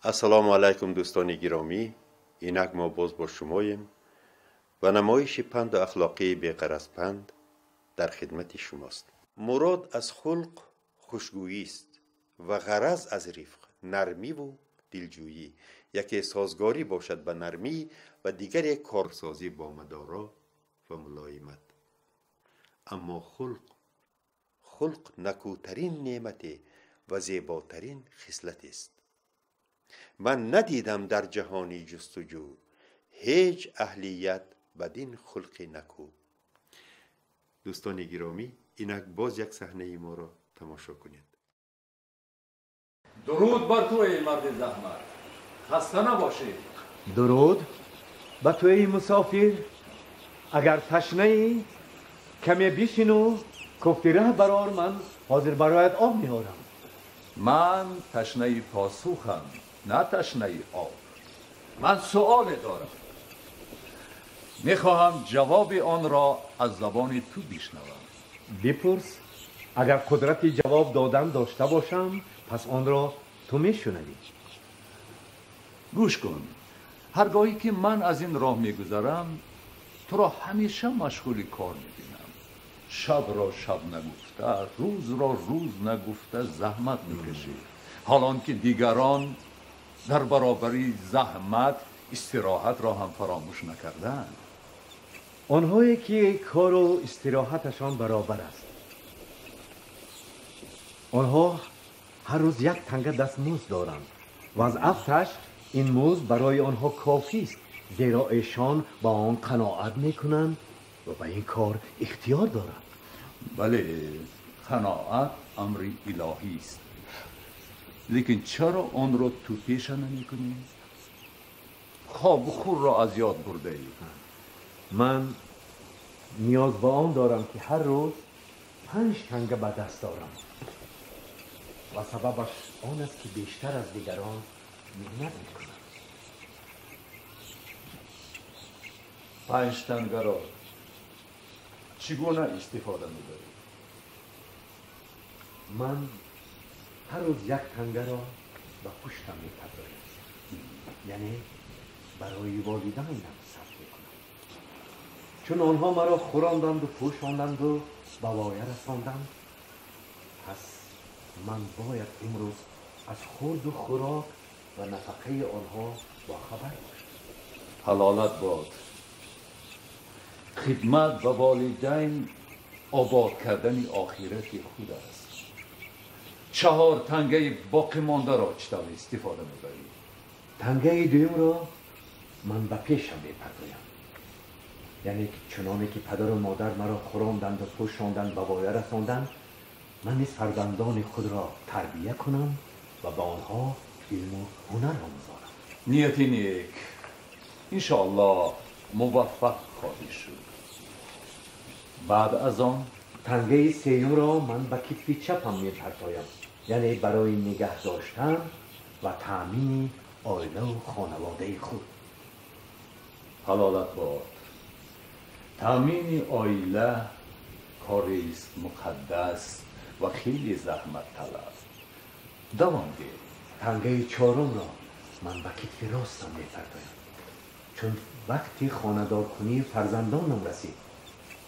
السلام علیکم دوستان گرامی. اینک ما باز با شماییم و نمایش پند و اخلاقی بی‌غرض پند در خدمت شماست. مراد از خلق خوشگویی است و غرض از رفق نرمی و دلجویی. یکی سازگاری باشد به نرمی و دیگر یک کارسازی با مدارا و ملایمت. اما خلق نکوترین نعمت و زیباترین خصلت است. من ندیدم در جهانی جستجو هیچ اهلیت بدین خلق نکو. دوستان گرامی، اینک باز یک صحنه ما را تماشا کنید. درود بر تو ای مرد زحمت، خسته نباشی. درود به تو ای مسافر، اگر تشنه ای کمی بشینو، کفتی ره برار، من حاضر برایت آب میارم. من تشنه پاسوخم، نه تشنه آب. من سؤال دارم، میخواهم جواب آن را از زبان تو بشنوم. بپرس. اگر قدرت جواب دادن داشته باشم پس آن را تو میشنوی. گوش کن. هرگاهی که من از این راه میگذرم تو را همیشه مشغول کار میبینم. شب را شب نگفته، روز را روز نگفته زحمت میکشی، حالان که دیگران در برابری زحمت استراحت را هم فراموش نکردند. آنهایی که کار و استراحتشان برابر است، آنها هر روز یک تنگه دستمزد دارند و از افتش این مزد برای آنها کافی است، زیرا ایشان با آن قناعت میکنند و به این کار اختیار دارند. بله، قناعت امری الهی است، لیکن چرا آن را تو پیشه نمی کنی؟ خواب و خور را از یاد برده ای. من نیاز به آن دارم که هر روز 5 تنگه به دست دارم و سببش آن است که بیشتر از دیگران محنت میکنم. 5 تنگه را چگونه استفاده میبری؟ من هر روز 1 تنگه را به پشتم میپردازم، یعنی برای والدینم صرف میکنم، چون آنها مرا خوراندند و پوشاندند و به وایه رساندند. پس من باید امروز از خورد و خوراک و نفقه آنها با خبر باشم. حلالت باد. خدمت به والدین آباد کردن آخرت خود است. 4 تنگه باقی مانده را چطور استفاده میبری؟ تنگه دوم را من به پیشم میپردازم، یعنی چنانه که پدر و مادر مرا خوراندند و پوشاندند به وایه رساندند، من نیز فرزندان خود را تربیت کنم و به آنها علم و هنر آموزانم. نیتی نیک. انشاءالله موفق خواهی شد. بعد از آن تنگه سیوم را من به کتف چپم میپردازم، یعنی برای نگه داشتن و تأمین عائله و خانواده خود. حلالت باد. تأمین عائله کاری است مقدس و خیلی زحمت طلب. دوام گیر. تنگه چهارم را من به کتف راستم میپردازم، چون وقتی خانه‌دار کنی فرزندانم رسید،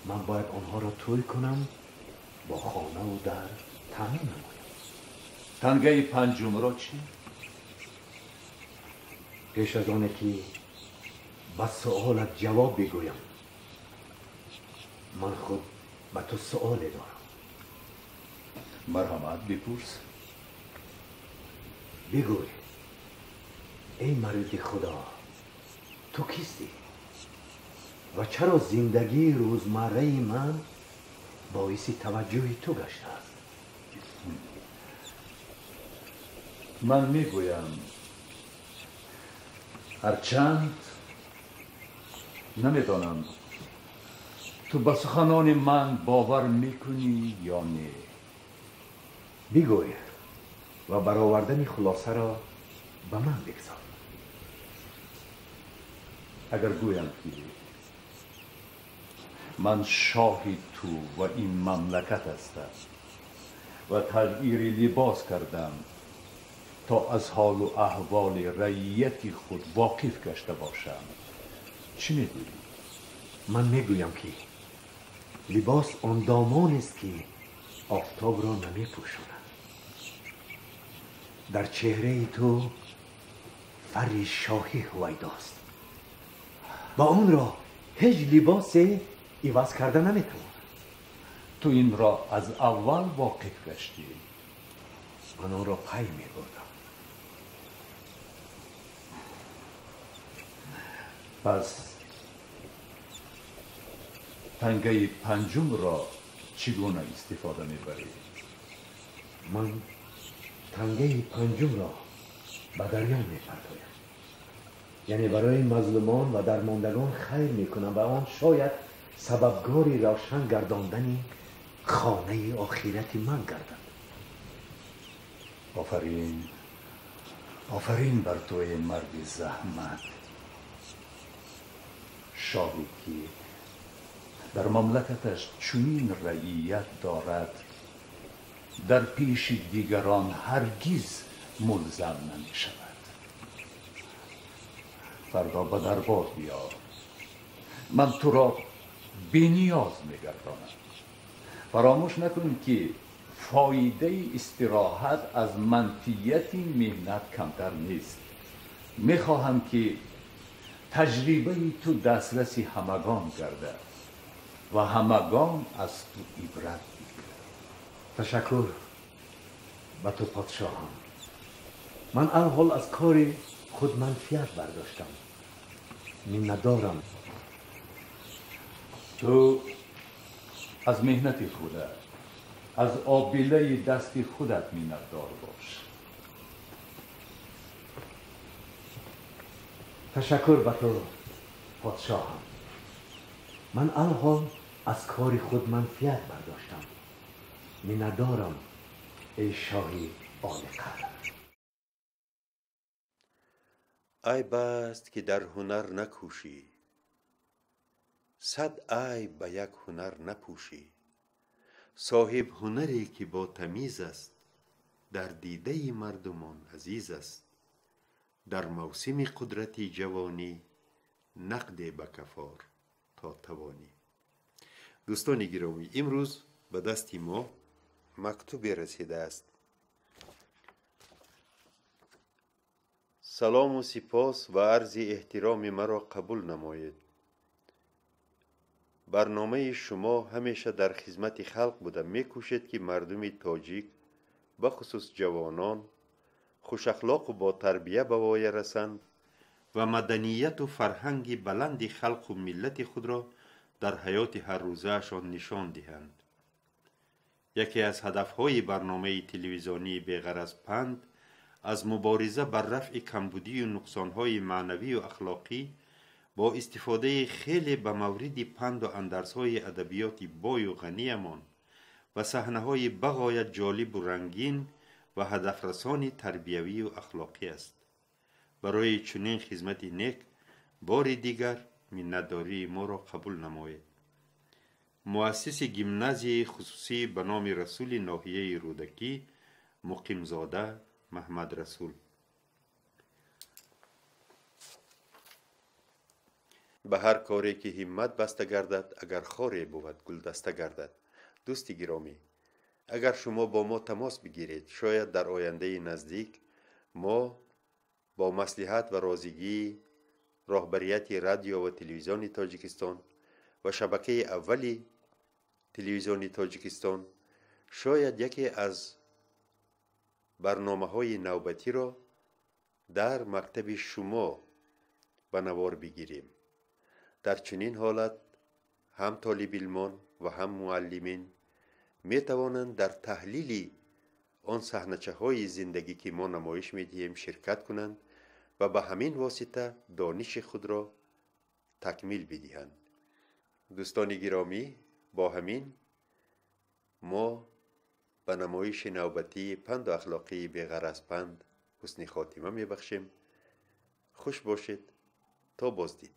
من باید آنها را توی کنم، با خانه و در تأمین نمایم. تنگه 5 را چی؟ پیش از آنه که به سؤالت جواب بگویم، من خود به تو سؤالی دارم. مرحمت بپرس. بگوی ای مرد خدا، تو کیستی و چرا زندگی روزمره من باعث توجه تو گشته است؟ من میگویم، هرچند نمیدانم تو به سخنان من باور میکنی یا نه. بگوی و برآوردن خلاصه را به من بگذار. اگر گویم که من شاه تو و این مملکت هستم و تغییر لباس کردم تا از حال و احوال رعیت خود واقف گشته باشم. چی میگویی؟ من میگویم که لباس آن دامان است که آفتاب را نمی پوشاند. در چهره تو فر شاهی هویداست و آن را هیچ لباس عوض کرده نمیتواند. تو این را از اول واقف گشتی. من آن را پی میبردم. پس تنگه پنجم را چگونه استفاده میبری؟ من تنگه پنجم را به دریا میپرتایم، یعنی برای مظلومان و درماندگان خیر میکنم و آن شاید سببگاری روشن گرداندن خانه آخرت من گردد. آفرین، آفرین بر تو ای مرد زحمت. شاهی که در مملکتش چنین رعیت دارد در پیش دیگران هرگز ملزم نمی شود. فردا به دربار بیا، من تو را بی‌نیاز می‌گردانم. فراموش نکن که فایده استراحت از منطیت مهنت کمتر نیست. میخواهم که تجربه تو دسترس همگان گردد و همگان از تو عبرت بگیرند. تشکر به تو پادشاهم. من الحال از کار خود منفیت برداشتم. ندارم. تو از مهنت خودت، از آبیله دست خودت منتدار باش. تشکر به تو پادشاهم. من الحال از کار خود منفیت برداشتم. ندارم ای شاهی عالی‌قدر. ای بست که در هنر نکوشی، صد عیب به یک هنر نپوشی. صاحب هنری که با تمیز است، در دیده مردمان عزیز است. در موسم قدرت جوانی، نقد به کفار تا توانی. دوستان گرامی، امروز به دست ما مکتوبی رسیده است. سلام و سپاس و عرض احترام مرا قبول نمایید. برنامه شما همیشه در خدمت خلق بوده میکوشید که مردم تاجیک بخصوص جوانان خوش اخلاق و با تربیه به وای رسند و مدنیت و فرهنگ بلند خلق و ملت خود را در حیات هر روزهشان نشان دهند. یکی از هدفهای برنامه تلویزیونی بی‌غرض پند از مبارزه بر رفع کمبودی و نقصانهای معنوی و اخلاقی با استفاده خیلی به مورد پند و اندرس‌های ادبیات بای و غنیمان و صحنه‌های بغایت جالب و رنگین و هدفرسان تربیوی و اخلاقی است. برای چنین خدمت نیک بار دیگر منتداری ما را قبول نمایید. مؤسس گیمنازی خصوصی به نام رسول ناحیه رودکی، مقیم زاده محمد رسول. به هر کاری که همت بسته گردد، اگر خاری بود گل دسته گردد. دوستی گرامی، اگر شما با ما تماس بگیرید، شاید در آینده نزدیک ما با مصلحت و راضیگی راهبریت رادیو و تلویزیون تاجیکستان و شبکه اولی تلویزیون تاجیکستان شاید یکی از برنامه‌های نوبتی را در مکتب شما به نوار بگیریم. در چنین حالت هم طالب علمان و هم معلمین می توانند در تحلیل آن صحنه‌های زندگی که ما نمایش می‌دهیم شرکت کنند و به همین واسطه دانش خود را تکمیل بدهند. دوستان گرامی، با همین ما به نمایش نوبتی پند و اخلاقی بی‌غرض پند حسن خاتمه می‌بخشیم. خوش باشید تا بازدید.